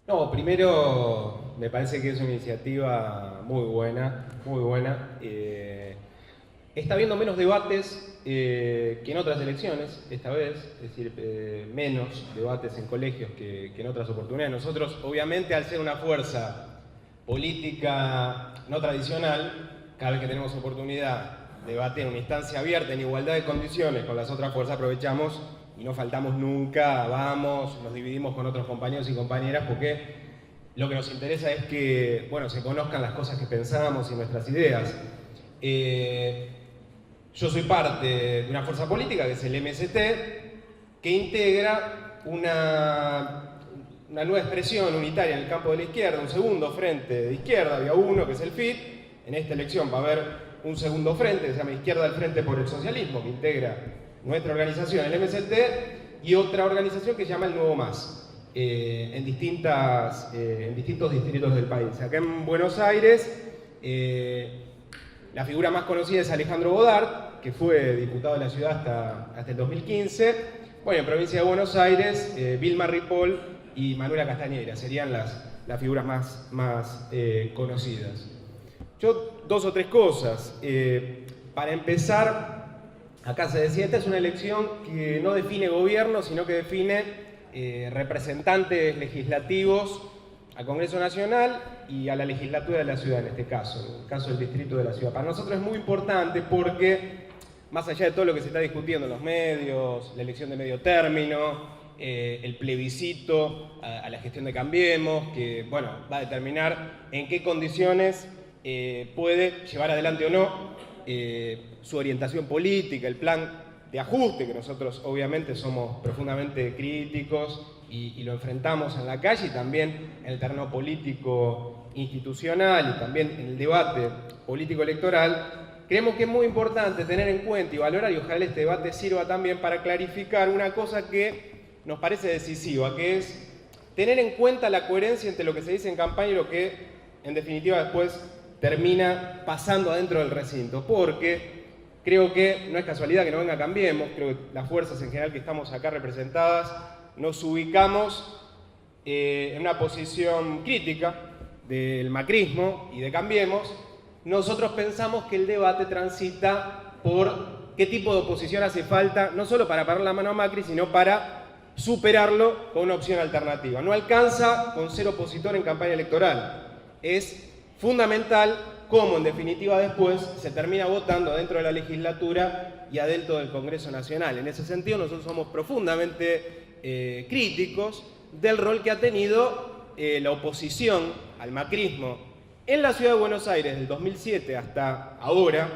No, primero me parece que es una iniciativa muy buena, muy buena. Está habiendo menos debates que en otras elecciones, esta vez, es decir, menos debates en colegios que en otras oportunidades. Nosotros, obviamente, al ser una fuerza política no tradicional, cada vez que tenemos oportunidad de debatir en una instancia abierta, en igualdad de condiciones con las otras fuerzas, aprovechamos y no faltamos nunca, vamos, nos dividimos con otros compañeros y compañeras, porque lo que nos interesa es que, bueno, se conozcan las cosas que pensamos y nuestras ideas. Yo soy parte de una fuerza política que es el MST, que integra una nueva expresión unitaria en el campo de la izquierda, un segundo frente de izquierda, había uno que es el FIT. En esta elección va a haber un segundo frente que se llama Izquierda del Frente por el Socialismo, que integra nuestra organización, el MST, y otra organización que se llama el Nuevo Más, en distintos distritos del país. Acá en Buenos Aires, la figura más conocida es Alejandro Bodart, que fue diputado de la ciudad hasta el 2015. Bueno, en provincia de Buenos Aires, Vilma Ripoll y Manuela Castañeda serían las figuras más conocidas. Yo, dos o tres cosas. Para empezar, acá se decía, esta es una elección que no define gobierno, sino que define representantes legislativos al Congreso Nacional y a la legislatura de la ciudad, en este caso, en el caso del distrito de la ciudad. Para nosotros es muy importante porque, más allá de todo lo que se está discutiendo en los medios, la elección de medio término, el plebiscito a la gestión de Cambiemos, que bueno, va a determinar en qué condiciones puede llevar adelante o no su orientación política, el plan de ajuste, que nosotros obviamente somos profundamente críticos y lo enfrentamos en la calle y también en el terreno político institucional y también en el debate político electoral. Creemos que es muy importante tener en cuenta y valorar, y ojalá este debate sirva también para clarificar una cosa que nos parece decisiva, que es tener en cuenta la coherencia entre lo que se dice en campaña y lo que en definitiva después termina pasando adentro del recinto, porque creo que no es casualidad que no venga Cambiemos, creo que las fuerzas en general que estamos acá representadas nos ubicamos en una posición crítica del macrismo y de Cambiemos. Nosotros pensamos que el debate transita por qué tipo de oposición hace falta, no solo para parar la mano a Macri, sino para superarlo con una opción alternativa. No alcanza con ser opositor en campaña electoral. Es fundamental cómo, en definitiva, después se termina votando dentro de la legislatura y adentro del Congreso Nacional. En ese sentido, nosotros somos profundamente críticos del rol que ha tenido la oposición al macrismo en la ciudad de Buenos Aires del 2007 hasta ahora,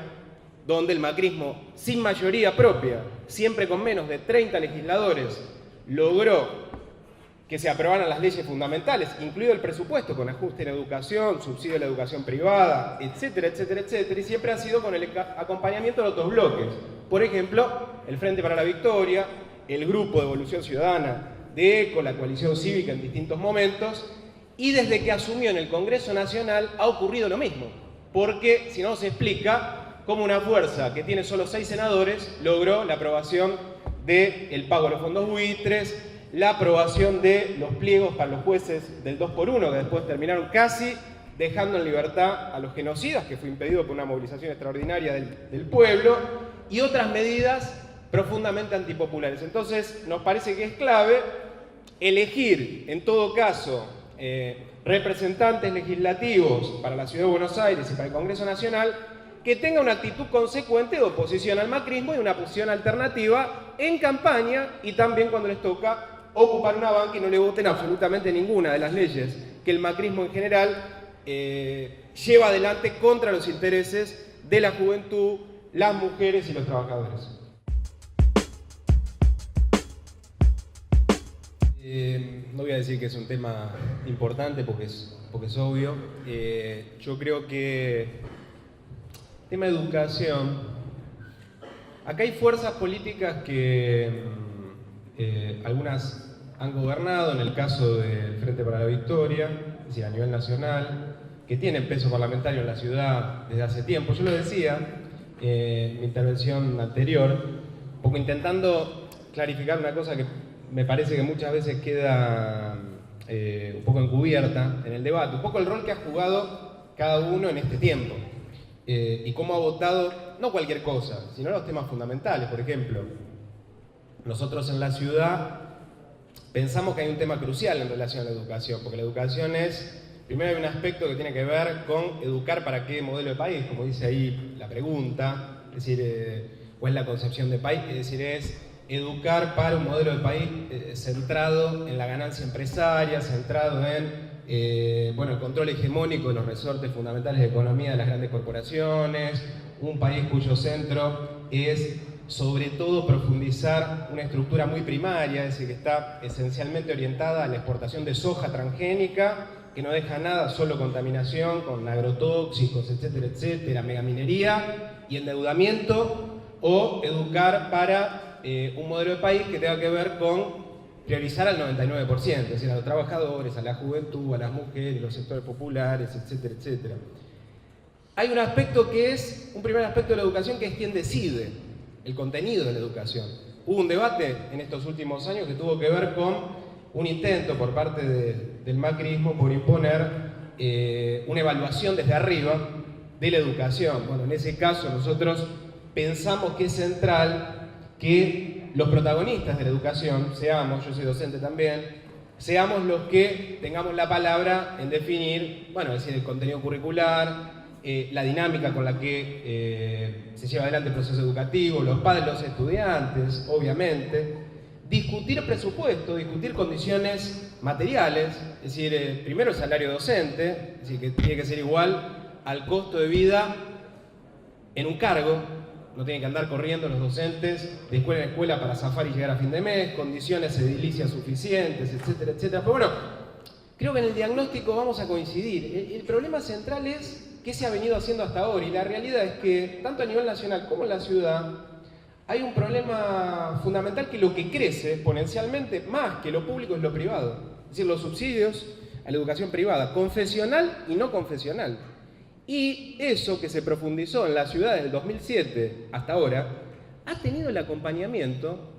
donde el macrismo, sin mayoría propia, siempre con menos de 30 legisladores, logró que se aprobaran las leyes fundamentales, incluido el presupuesto, con ajuste en educación, subsidio a la educación privada, etcétera, etcétera, etcétera, y siempre ha sido con el acompañamiento de otros bloques. Por ejemplo, el Frente para la Victoria, el Grupo de Evolución Ciudadana de ECO, la Coalición Cívica en distintos momentos, y desde que asumió en el Congreso Nacional ha ocurrido lo mismo, porque si no se explica cómo una fuerza que tiene solo 6 senadores logró la aprobación del pago de los fondos buitres, la aprobación de los pliegos para los jueces del 2x1, que después terminaron casi dejando en libertad a los genocidas, que fue impedido por una movilización extraordinaria del pueblo, y otras medidas profundamente antipopulares. Entonces, nos parece que es clave elegir, en todo caso, representantes legislativos para la Ciudad de Buenos Aires y para el Congreso Nacional que tenga una actitud consecuente de oposición al macrismo y una posición alternativa en campaña y también cuando les toca ocupar una banca y no le voten absolutamente ninguna de las leyes que el macrismo en general lleva adelante contra los intereses de la juventud, las mujeres y los trabajadores. No voy a decir que es un tema importante porque es obvio. Yo creo que tema de educación, acá hay fuerzas políticas que algunas han gobernado, en el caso del Frente para la Victoria, es decir, a nivel nacional, que tienen peso parlamentario en la ciudad desde hace tiempo. Yo lo decía en mi intervención anterior, un poco intentando clarificar una cosa que me parece que muchas veces queda un poco encubierta en el debate, un poco el rol que ha jugado cada uno en este tiempo y cómo ha votado no cualquier cosa, sino los temas fundamentales. Por ejemplo, nosotros en la ciudad pensamos que hay un tema crucial en relación a la educación, porque la educación es, primero hay un aspecto que tiene que ver con educar para qué modelo de país, como dice ahí la pregunta, es decir, cuál es la concepción de país, es decir, es educar para un modelo de país centrado en la ganancia empresaria, centrado en bueno, el control hegemónico de los resortes fundamentales de economía de las grandes corporaciones, un país cuyo centro es sobre todo profundizar una estructura muy primaria, es decir, que está esencialmente orientada a la exportación de soja transgénica, que no deja nada, solo contaminación con agrotóxicos, etcétera, etcétera, megaminería y endeudamiento, o educar para un modelo de país que tenga que ver con priorizar al 99%, es decir, a los trabajadores, a la juventud, a las mujeres, los sectores populares, etcétera, etcétera. Hay un aspecto que es, un primer aspecto de la educación, que es quién decide el contenido de la educación. Hubo un debate en estos últimos años que tuvo que ver con un intento por parte del macrismo por imponer una evaluación desde arriba de la educación. Bueno, en ese caso nosotros pensamos que es central que los protagonistas de la educación seamos, yo soy docente también, seamos los que tengamos la palabra en definir, bueno, es decir, el contenido curricular, la dinámica con la que se lleva adelante el proceso educativo, los padres, los estudiantes, obviamente, discutir presupuesto, discutir condiciones materiales, es decir, primero el salario docente, es decir, que tiene que ser igual al costo de vida en un cargo, no tienen que andar corriendo los docentes de escuela en escuela para zafar y llegar a fin de mes, condiciones edilicias suficientes, etcétera, etcétera. Pero bueno, creo que en el diagnóstico vamos a coincidir. El problema central es qué se ha venido haciendo hasta ahora, y la realidad es que tanto a nivel nacional como en la ciudad hay un problema fundamental, que lo que crece exponencialmente más que lo público es lo privado, es decir, los subsidios a la educación privada, confesional y no confesional. Y eso que se profundizó en la ciudad desde el 2007 hasta ahora ha tenido el acompañamiento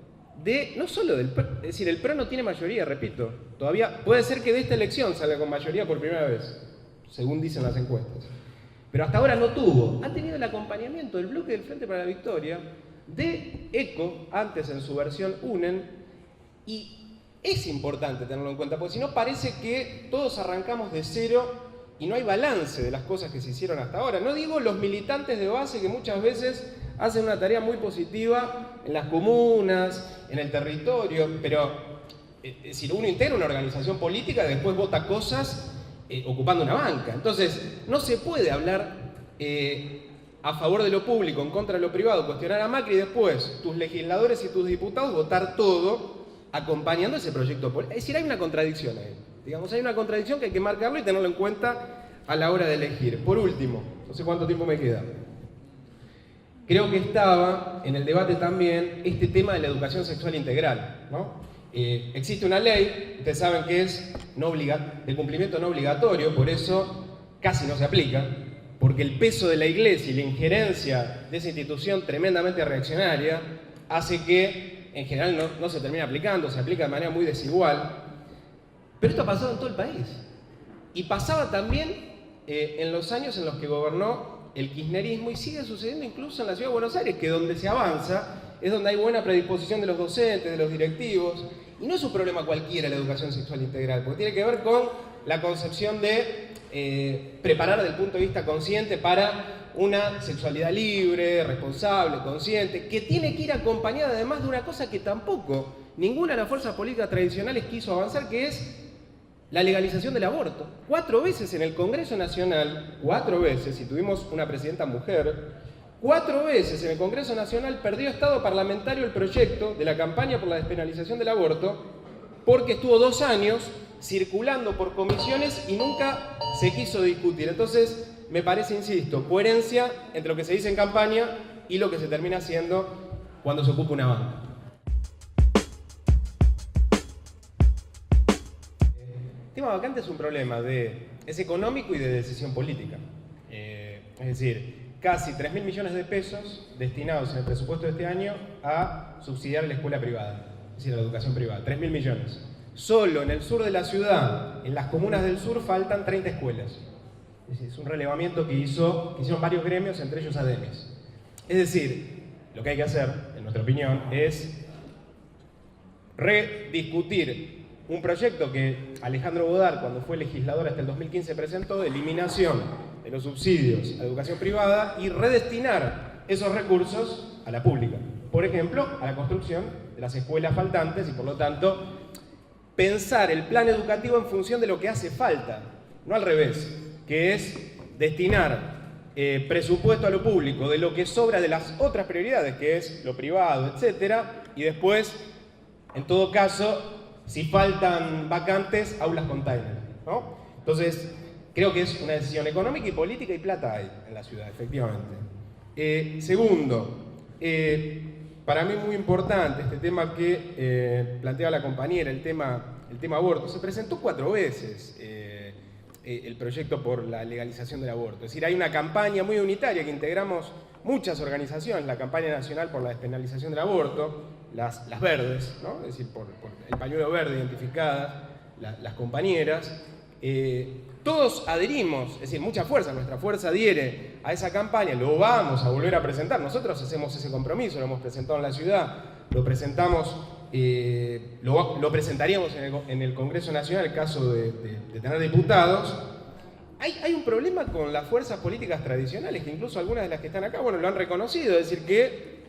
de, no solo del PRO, es decir, el PRO no tiene mayoría, repito, todavía puede ser que de esta elección salga con mayoría por primera vez, según dicen las encuestas. Pero hasta ahora no tuvo. Ha tenido el acompañamiento del bloque del Frente para la Victoria, de ECO, antes en su versión UNEN, y es importante tenerlo en cuenta, porque si no parece que todos arrancamos de cero y no hay balance de las cosas que se hicieron hasta ahora. No digo los militantes de base, que muchas veces hacen una tarea muy positiva en las comunas, en el territorio, pero si uno integra una organización política, después vota cosas ocupando una banca. Entonces, no se puede hablar a favor de lo público, en contra de lo privado, cuestionar a Macri y después tus legisladores y tus diputados votar todo acompañando ese proyecto político. Es decir, hay una contradicción ahí. Digamos, hay una contradicción que hay que marcarlo y tenerlo en cuenta a la hora de elegir. Por último, no sé cuánto tiempo me queda. Creo que estaba en el debate también este tema de la educación sexual integral, ¿no? Existe una ley, ustedes saben que es de cumplimiento no obligatorio, por eso casi no se aplica, porque el peso de la Iglesia y la injerencia de esa institución tremendamente reaccionaria hace que en general no se termine aplicando, se aplica de manera muy desigual. Pero esto ha pasado en todo el país. Y pasaba también en los años en los que gobernó el kirchnerismo, y sigue sucediendo incluso en la ciudad de Buenos Aires, que donde se avanza es donde hay buena predisposición de los docentes, de los directivos. Y no es un problema cualquiera la educación sexual integral, porque tiene que ver con la concepción de preparar desde el punto de vista consciente para una sexualidad libre, responsable, consciente, que tiene que ir acompañada además de una cosa que tampoco ninguna de las fuerzas políticas tradicionales quiso avanzar, que es la legalización del aborto. 4 veces en el Congreso Nacional, 4 veces, y tuvimos una presidenta mujer, 4 veces en el Congreso Nacional perdió estado parlamentario el proyecto de la campaña por la despenalización del aborto, porque estuvo 2 años circulando por comisiones y nunca se quiso discutir. Entonces, me parece, insisto, coherencia entre lo que se dice en campaña y lo que se termina haciendo cuando se ocupa una banca. El tema vacante es un problema es económico y de decisión política. Es decir, casi 3.000 millones de pesos destinados en el presupuesto de este año a subsidiar la escuela privada, es decir, la educación privada. 3.000 millones. Solo en el sur de la ciudad, en las comunas del sur, faltan 30 escuelas. Es un relevamiento que hicieron varios gremios, entre ellos ADEMIS. Es decir, lo que hay que hacer, en nuestra opinión, es rediscutir un proyecto que Alejandro Godard, cuando fue legislador hasta el 2015, presentó de eliminación de los subsidios a la educación privada y redestinar esos recursos a la pública. Por ejemplo, a la construcción de las escuelas faltantes y, por lo tanto, pensar el plan educativo en función de lo que hace falta, no al revés, que es destinar presupuesto a lo público de lo que sobra de las otras prioridades, que es lo privado, etcétera, y después, en todo caso, si faltan vacantes, aulas container, ¿no? Entonces, creo que es una decisión económica y política, y plata hay en la ciudad, efectivamente. Segundo, para mí muy importante este tema que planteaba la compañera, el tema aborto. Se presentó 4 veces el proyecto por la legalización del aborto. Es decir, hay una campaña muy unitaria que integramos muchas organizaciones, la campaña nacional por la despenalización del aborto, las verdes, ¿no? Es decir, por el pañuelo verde identificadas, las compañeras. Todos adherimos, es decir, mucha fuerza, nuestra fuerza adhiere a esa campaña, lo vamos a volver a presentar, nosotros hacemos ese compromiso, lo hemos presentado en la ciudad, lo presentamos, lo presentaríamos en el Congreso Nacional en caso de tener diputados. Hay un problema con las fuerzas políticas tradicionales, que incluso algunas de las que están acá, bueno, lo han reconocido, es decir, que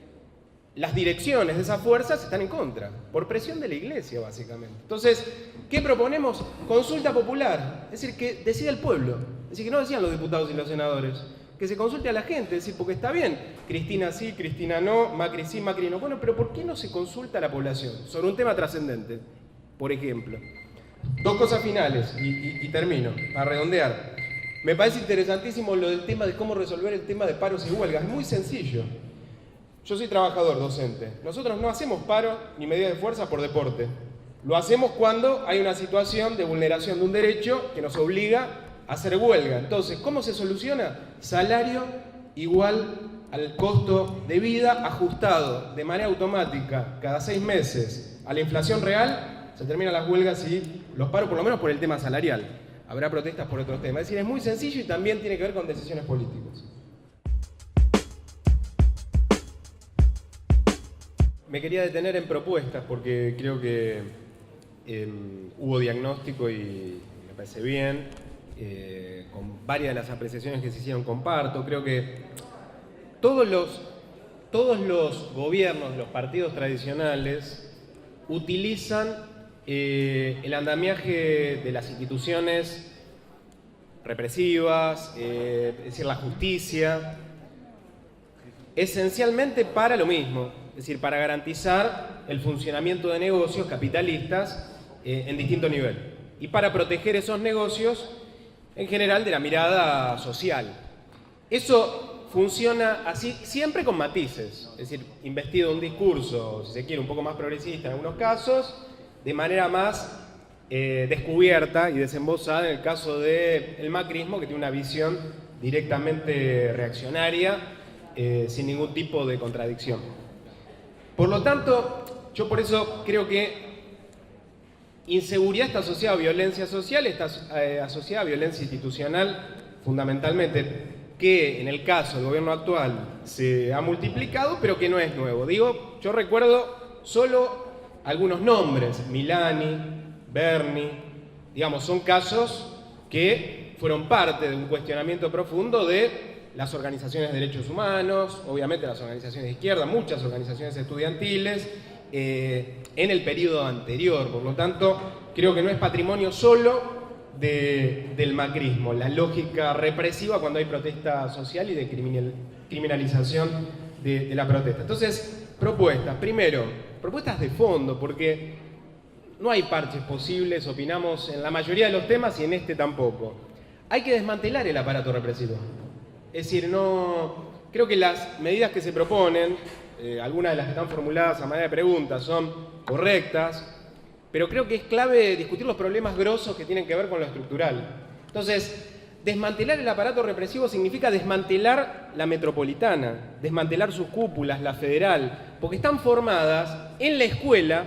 las direcciones de esas fuerzas están en contra, por presión de la Iglesia, básicamente. Entonces, ¿qué proponemos? Consulta popular, es decir, que decida el pueblo, es decir, que no decían los diputados y los senadores, que se consulte a la gente, es decir, porque está bien, Cristina sí, Cristina no, Macri sí, Macri no. Bueno, pero ¿por qué no se consulta a la población sobre un tema trascendente? Por ejemplo. 2 cosas finales, y termino, para redondear. Me parece interesantísimo lo del tema de cómo resolver el tema de paros y huelgas. Es muy sencillo. Yo soy trabajador docente. Nosotros no hacemos paro ni medida de fuerza por deporte. Lo hacemos cuando hay una situación de vulneración de un derecho que nos obliga a hacer huelga. Entonces, ¿cómo se soluciona? Salario igual al costo de vida, ajustado de manera automática cada 6 meses a la inflación real. Se terminan las huelgas y los paros, por lo menos por el tema salarial. Habrá protestas por otros temas. Es decir, es muy sencillo y también tiene que ver con decisiones políticas. Me quería detener en propuestas porque creo que hubo diagnóstico y me parece bien. Con varias de las apreciaciones que se hicieron comparto. Creo que todos los gobiernos, los partidos tradicionales, utilizan el andamiaje de las instituciones represivas, es decir, la justicia, esencialmente para lo mismo, es decir, para garantizar el funcionamiento de negocios capitalistas en distinto nivel y para proteger esos negocios en general de la mirada social. Eso funciona así, siempre con matices, es decir, investido de un discurso, si se quiere, un poco más progresista en algunos casos, de manera más descubierta y desembosada en el caso del macrismo, que tiene una visión directamente reaccionaria, sin ningún tipo de contradicción. Por lo tanto, yo por eso creo que inseguridad está asociada a violencia social, está asociada a violencia institucional, fundamentalmente, que en el caso del gobierno actual se ha multiplicado, pero que no es nuevo. Digo, yo recuerdo solo algunos nombres, Milani, Berni, digamos, son casos que fueron parte de un cuestionamiento profundo de las organizaciones de derechos humanos, obviamente las organizaciones de izquierda, muchas organizaciones estudiantiles, en el periodo anterior. Por lo tanto, creo que no es patrimonio solo del macrismo, la lógica represiva cuando hay protesta social y de criminalización de la protesta. Entonces, propuestas. Primero, propuestas de fondo, porque no hay parches posibles, opinamos en la mayoría de los temas y en este tampoco. Hay que desmantelar el aparato represivo. Es decir, creo que las medidas que se proponen, algunas de las que están formuladas a manera de preguntas, son correctas, pero creo que es clave discutir los problemas grosos que tienen que ver con lo estructural. Entonces, desmantelar el aparato represivo significa desmantelar la metropolitana, desmantelar sus cúpulas, la federal, porque están formadas en la escuela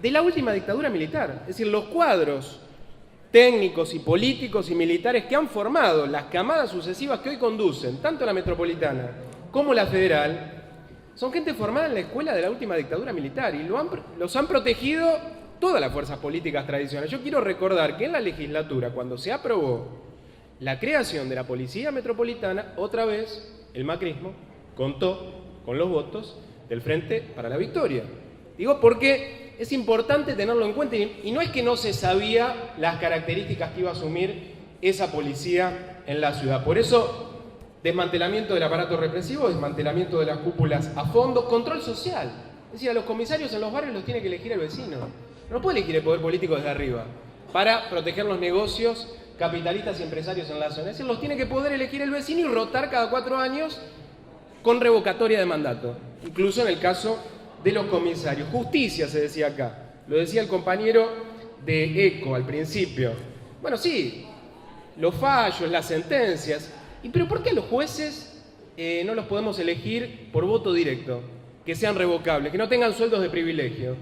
de la última dictadura militar. Es decir, los cuadros técnicos y políticos y militares que han formado las camadas sucesivas que hoy conducen tanto la metropolitana como la federal, son gente formada en la escuela de la última dictadura militar y los han protegido todas las fuerzas políticas tradicionales. Yo quiero recordar que en la legislatura, cuando se aprobó la creación de la Policía Metropolitana, otra vez el macrismo contó con los votos del Frente para la Victoria. Digo porque es importante tenerlo en cuenta y no es que no se sabía las características que iba a asumir esa policía en la ciudad. Por eso, desmantelamiento del aparato represivo, desmantelamiento de las cúpulas a fondo, control social. Es decir, a los comisarios en los barrios los tiene que elegir el vecino. No puede elegir el poder político desde arriba para proteger los negocios capitalistas y empresarios en la zona. Es decir, los tiene que poder elegir el vecino y rotar cada 4 años con revocatoria de mandato. Incluso en el caso de los comisarios. Justicia, se decía acá. Lo decía el compañero de ECO al principio. Bueno, sí, los fallos, las sentencias. ¿Pero por qué a los jueces no los podemos elegir por voto directo? Que sean revocables, que no tengan sueldos de privilegio.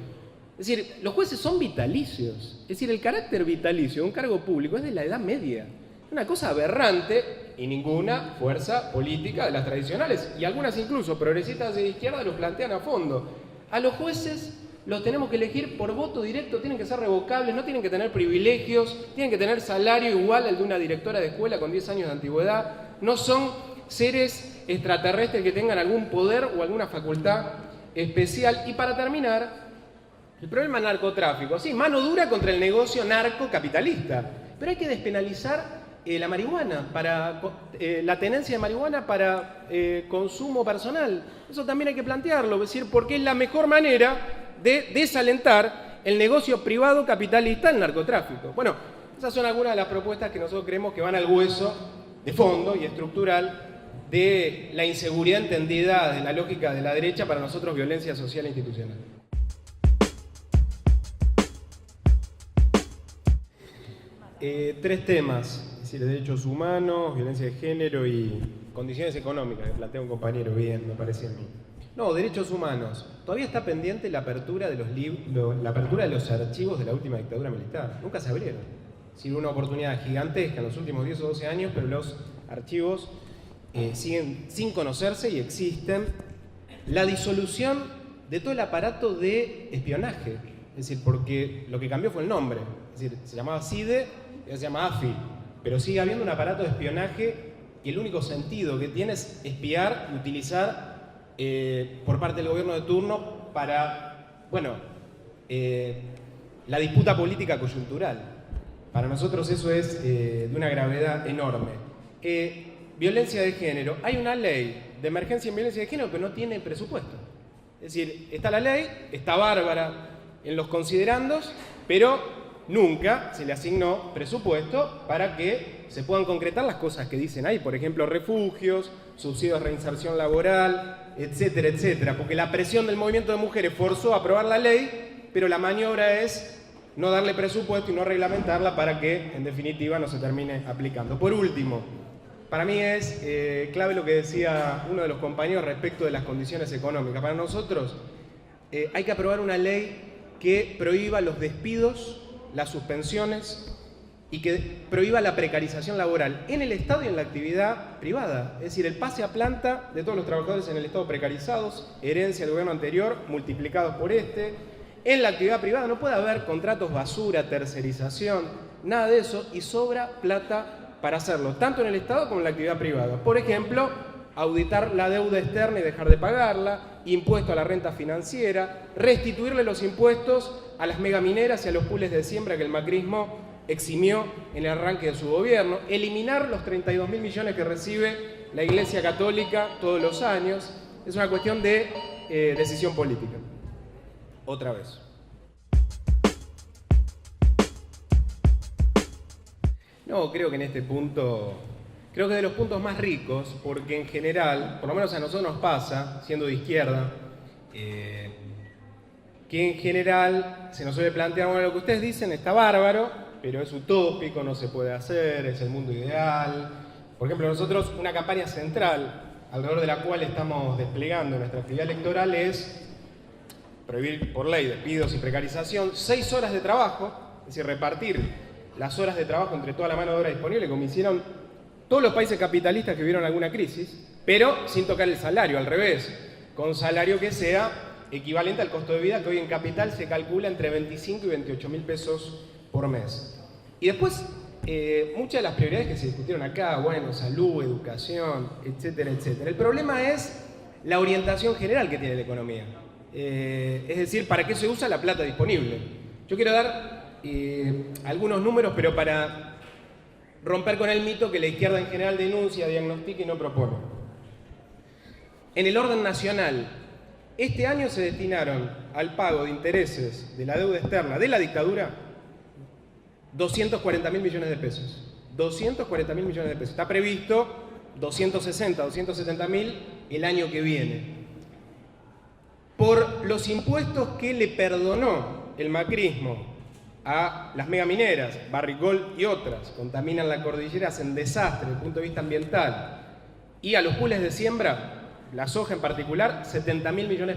Es decir, los jueces son vitalicios. Es decir, el carácter vitalicio de un cargo público es de la Edad Media. Una cosa aberrante y ninguna fuerza política de las tradicionales, y algunas incluso progresistas de izquierda lo plantean a fondo. A los jueces los tenemos que elegir por voto directo, tienen que ser revocables, no tienen que tener privilegios, tienen que tener salario igual al de una directora de escuela con 10 años de antigüedad. No son seres extraterrestres que tengan algún poder o alguna facultad especial. Y para terminar, el problema del narcotráfico. Sí, mano dura contra el negocio narcocapitalista, pero hay que despenalizar la marihuana, la tenencia de marihuana para consumo personal. Eso también hay que plantearlo, es decir, porque es la mejor manera de desalentar el negocio privado capitalista del narcotráfico. Bueno, esas son algunas de las propuestas que nosotros creemos que van al hueso de fondo y estructural de la inseguridad entendida de la lógica de la derecha, para nosotros violencia social e institucional. Tres temas, es decir, derechos humanos, violencia de género y condiciones económicas, que plantea un compañero bien, me parece a mí. No, derechos humanos. Todavía está pendiente la apertura de los archivos de la última dictadura militar. Nunca se abrieron. Ha sido una oportunidad gigantesca en los últimos 10 o 12 años, pero los archivos siguen sin conocerse y existen. La disolución de todo el aparato de espionaje. Es decir, porque lo que cambió fue el nombre. Es decir, se llamaba CIDE y ahora se llama AFI. Pero sigue habiendo un aparato de espionaje y el único sentido que tiene es espiar y utilizar por parte del gobierno de turno para, la disputa política coyuntural. Para nosotros eso es de una gravedad enorme. Violencia de género. Hay una ley de emergencia en violencia de género que no tiene presupuesto. Es decir, está la ley, está bárbara en los considerandos, pero nunca se le asignó presupuesto para que se puedan concretar las cosas que dicen ahí. Por ejemplo, refugios, subsidios de reinserción laboral, etcétera, etcétera. Porque la presión del movimiento de mujeres forzó a aprobar la ley, pero la maniobra es no darle presupuesto y no reglamentarla para que, en definitiva, no se termine aplicando. Por último, para mí es clave lo que decía uno de los compañeros respecto de las condiciones económicas. Para nosotros hay que aprobar una ley que prohíba los despidos, las suspensiones y que prohíba la precarización laboral en el Estado y en la actividad privada. Es decir, el pase a planta de todos los trabajadores en el Estado precarizados, herencia del gobierno anterior, multiplicados por este. En la actividad privada no puede haber contratos basura, tercerización, nada de eso, y sobra plata para hacerlo, tanto en el Estado como en la actividad privada. Por ejemplo, auditar la deuda externa y dejar de pagarla, impuesto a la renta financiera, restituirle los impuestos a las megamineras y a los pools de siembra que el macrismo eximió en el arranque de su gobierno, eliminar los 32.000 millones que recibe la Iglesia Católica todos los años. Es una cuestión de decisión política. Otra vez. No, creo que en este punto, creo que de los puntos más ricos, porque en general, por lo menos a nosotros nos pasa, siendo de izquierda, que en general se nos suele plantear, bueno, lo que ustedes dicen está bárbaro, pero es utópico, no se puede hacer, es el mundo ideal. Por ejemplo, nosotros, una campaña central alrededor de la cual estamos desplegando nuestra actividad electoral es prohibir por ley despidos y precarización, 6 horas de trabajo, es decir, repartir las horas de trabajo entre toda la mano de obra disponible, como hicieron todos los países capitalistas que vivieron alguna crisis, pero sin tocar el salario, al revés, con un salario que sea equivalente al costo de vida que hoy en capital se calcula entre 25 y 28 mil pesos por mes. Y después, muchas de las prioridades que se discutieron acá, bueno, salud, educación, etcétera, etcétera. El problema es la orientación general que tiene la economía. Es decir, ¿para qué se usa la plata disponible? Yo quiero dar algunos números, pero para romper con el mito que la izquierda en general denuncia, diagnostica y no propone. En el orden nacional, este año se destinaron al pago de intereses de la deuda externa de la dictadura 240.000 millones de pesos. 240.000 millones de pesos. Está previsto 260, 270.000 el año que viene. Por los impuestos que le perdonó el macrismo a las megamineras, Barrick Gold y otras, contaminan la cordillera, hacen desastre desde el punto de vista ambiental, y a los pools de siembra, la soja en particular, 70.000 millones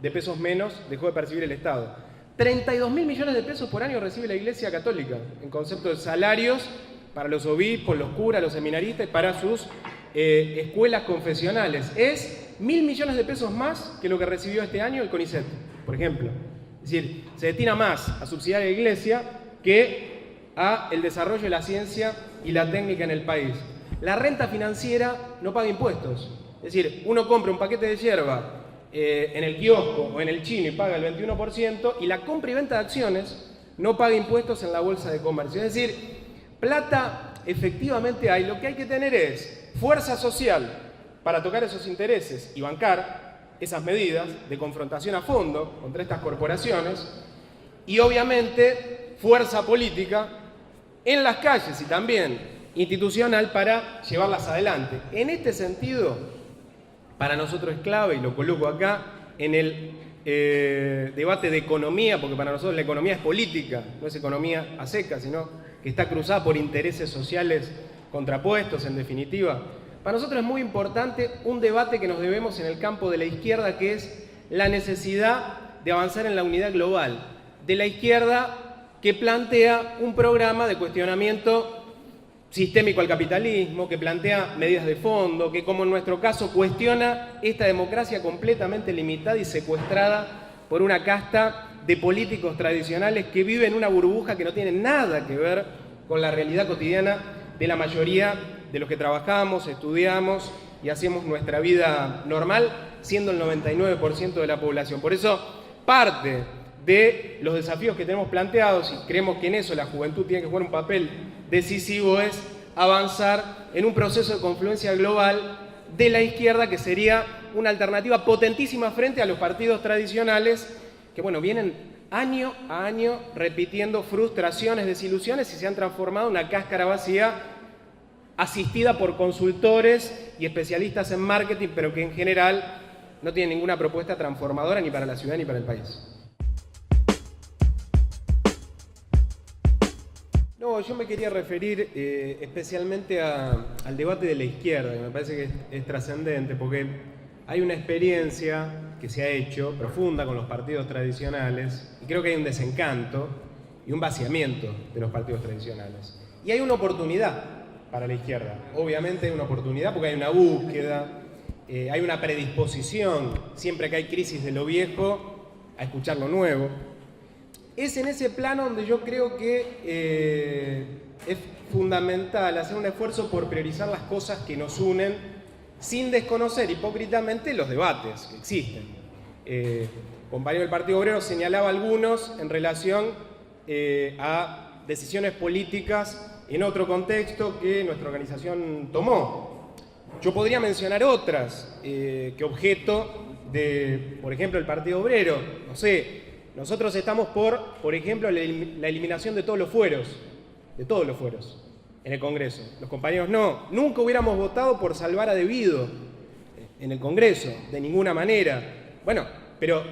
de pesos menos dejó de percibir el Estado. 32.000 millones de pesos por año recibe la Iglesia Católica en concepto de salarios para los obispos, los curas, los seminaristas y para sus escuelas confesionales. Es 1.000 millones de pesos más que lo que recibió este año el CONICET, por ejemplo. Es decir, se destina más a subsidiar a la Iglesia que a el desarrollo de la ciencia y la técnica en el país. La renta financiera no paga impuestos. Es decir, uno compra un paquete de yerba en el kiosco o en el chino y paga el 21%, y la compra y venta de acciones no paga impuestos en la bolsa de comercio. Es decir, plata efectivamente hay. Lo que hay que tener es fuerza social para tocar esos intereses y bancar esas medidas de confrontación a fondo contra estas corporaciones, y obviamente fuerza política en las calles y también institucional para llevarlas adelante. En este sentido, para nosotros es clave, y lo coloco acá, en el debate de economía, porque para nosotros la economía es política, no es economía a secas, sino que está cruzada por intereses sociales contrapuestos, en definitiva. Para nosotros es muy importante un debate que nos debemos en el campo de la izquierda, que es la necesidad de avanzar en la unidad global. De la izquierda que plantea un programa de cuestionamiento sistémico al capitalismo, que plantea medidas de fondo, que como en nuestro caso cuestiona esta democracia completamente limitada y secuestrada por una casta de políticos tradicionales que viven en una burbuja que no tiene nada que ver con la realidad cotidiana de la mayoría de los que trabajamos, estudiamos y hacemos nuestra vida normal, siendo el 99% de la población. Por eso, parte de los desafíos que tenemos planteados, y creemos que en eso la juventud tiene que jugar un papel decisivo, es avanzar en un proceso de confluencia global de la izquierda, que sería una alternativa potentísima frente a los partidos tradicionales que, bueno, vienen año a año repitiendo frustraciones, desilusiones, y se han transformado en una cáscara vacía asistida por consultores y especialistas en marketing, pero que en general no tienen ninguna propuesta transformadora ni para la ciudad ni para el país. No, yo me quería referir especialmente al debate de la izquierda, que me parece que es trascendente, porque hay una experiencia que se ha hecho profunda con los partidos tradicionales, y creo que hay un desencanto y un vaciamiento de los partidos tradicionales. Y hay una oportunidad para la izquierda. Obviamente hay una oportunidad porque hay una búsqueda, hay una predisposición, siempre que hay crisis de lo viejo, a escuchar lo nuevo. Es en ese plano donde yo creo que es fundamental hacer un esfuerzo por priorizar las cosas que nos unen, sin desconocer hipócritamente los debates que existen. Compañero del Partido Obrero señalaba algunos en relación a decisiones políticas en otro contexto que nuestra organización tomó. Yo podría mencionar otras que objeto de, por ejemplo, el Partido Obrero. No sé, nosotros estamos por ejemplo, la eliminación de todos los fueros en el Congreso. Los compañeros no. Nunca hubiéramos votado por salvar a Debido en el Congreso, de ninguna manera. Bueno, pero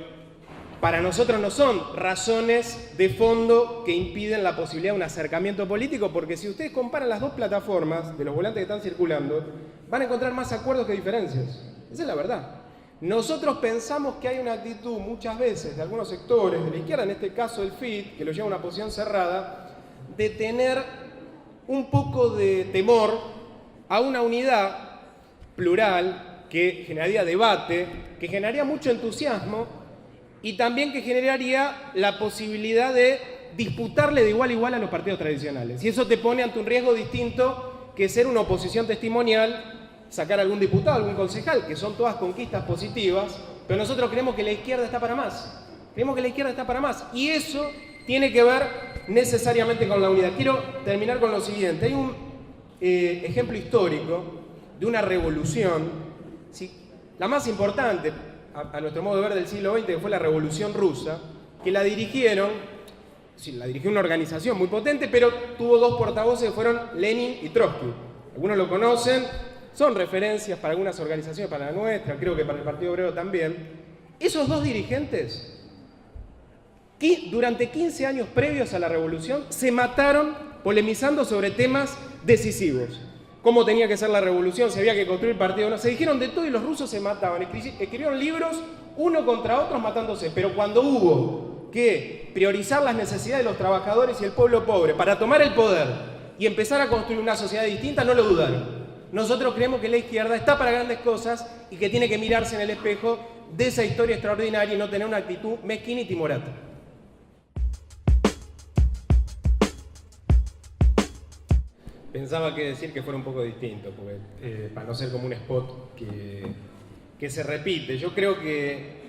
para nosotros no son razones de fondo que impiden la posibilidad de un acercamiento político, porque si ustedes comparan las dos plataformas de los volantes que están circulando, van a encontrar más acuerdos que diferencias. Esa es la verdad. Nosotros pensamos que hay una actitud muchas veces de algunos sectores de la izquierda, en este caso el FIT, que lo lleva a una posición cerrada, de tener un poco de temor a una unidad plural que generaría debate, que generaría mucho entusiasmo y también que generaría la posibilidad de disputarle de igual a igual a los partidos tradicionales. Y eso te pone ante un riesgo distinto que ser una oposición testimonial, sacar algún diputado, algún concejal, que son todas conquistas positivas, pero nosotros creemos que la izquierda está para más. Creemos que la izquierda está para más. Y eso tiene que ver necesariamente con la unidad. Quiero terminar con lo siguiente. Hay un ejemplo histórico de una revolución, ¿sí?, la más importante, a nuestro modo de ver, del siglo XX, que fue la Revolución Rusa, que la dirigieron, sí, la dirigió una organización muy potente, pero tuvo dos portavoces que fueron Lenin y Trotsky. Algunos lo conocen, son referencias para algunas organizaciones, para la nuestra, creo que para el Partido Obrero también. Esos dos dirigentes, que durante 15 años previos a la revolución, se mataron polemizando sobre temas decisivos. Cómo tenía que ser la revolución, si había que construir partido o no. Se dijeron de todo y los rusos se mataban. Escribieron libros uno contra otros matándose. Pero cuando hubo que priorizar las necesidades de los trabajadores y el pueblo pobre para tomar el poder y empezar a construir una sociedad distinta, no lo dudaron. Nosotros creemos que la izquierda está para grandes cosas y que tiene que mirarse en el espejo de esa historia extraordinaria y no tener una actitud mezquina y timorata. Pensaba que decir que fuera un poco distinto, porque, para no ser como un spot que se repite. Yo creo que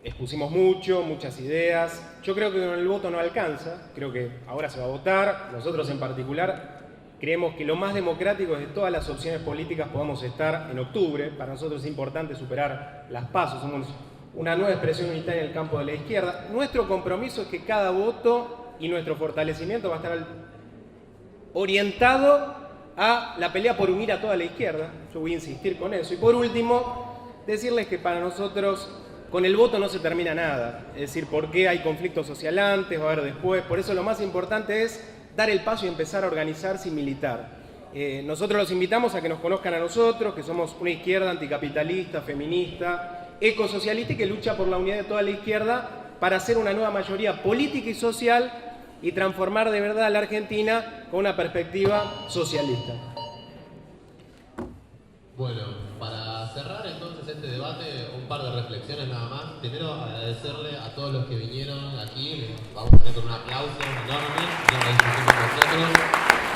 expusimos muchas ideas. Yo creo que con el voto no alcanza. Creo que ahora se va a votar. Nosotros en particular creemos que lo más democrático es de todas las opciones políticas podamos estar en octubre. Para nosotros es importante superar las PASO. Somos una nueva expresión unitaria en el campo de la izquierda. Nuestro compromiso es que cada voto y nuestro fortalecimiento va a estar orientado a la pelea por unir a toda la izquierda. Yo voy a insistir con eso. Y por último, decirles que para nosotros con el voto no se termina nada. Es decir, ¿por qué hay conflicto social antes, va a haber después? Por eso lo más importante es dar el paso y empezar a organizarse y militar. Nosotros los invitamos a que nos conozcan a nosotros, que somos una izquierda anticapitalista, feminista, ecosocialista y que lucha por la unidad de toda la izquierda para hacer una nueva mayoría política y social y transformar de verdad a la Argentina con una perspectiva socialista. Bueno, para cerrar entonces este debate, un par de reflexiones nada más. Primero, agradecerle a todos los que vinieron aquí. Les vamos a tener un aplauso enorme. Una discusión con nosotros.